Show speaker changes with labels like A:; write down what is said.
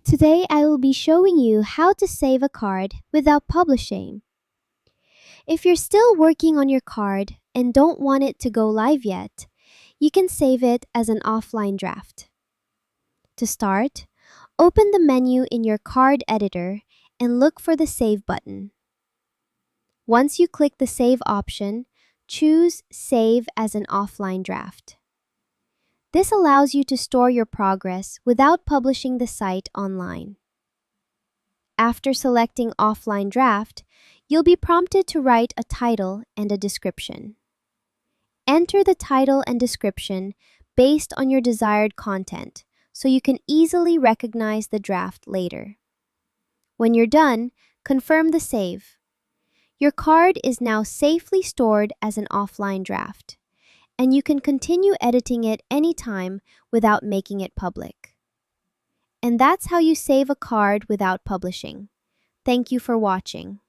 A: Today I will be showing you how to save a card without publishing. If you're still working on your card and don't want it to go live yet, you can save it as an offline draft. To start, open the menu in your card editor and look for the Save button. Once you click the Save option, choose Save as an offline draft. This allows you to store your progress without publishing the site online. After selecting Offline Draft, you'll be prompted to write a title and a description. Enter the title and description based on your desired content so you can easily recognize the draft later. When you're done, confirm the save. Your card is now safely stored as an offline draft, and you can continue editing it anytime without making it public. And that's how you save a card without publishing. Thank you for watching.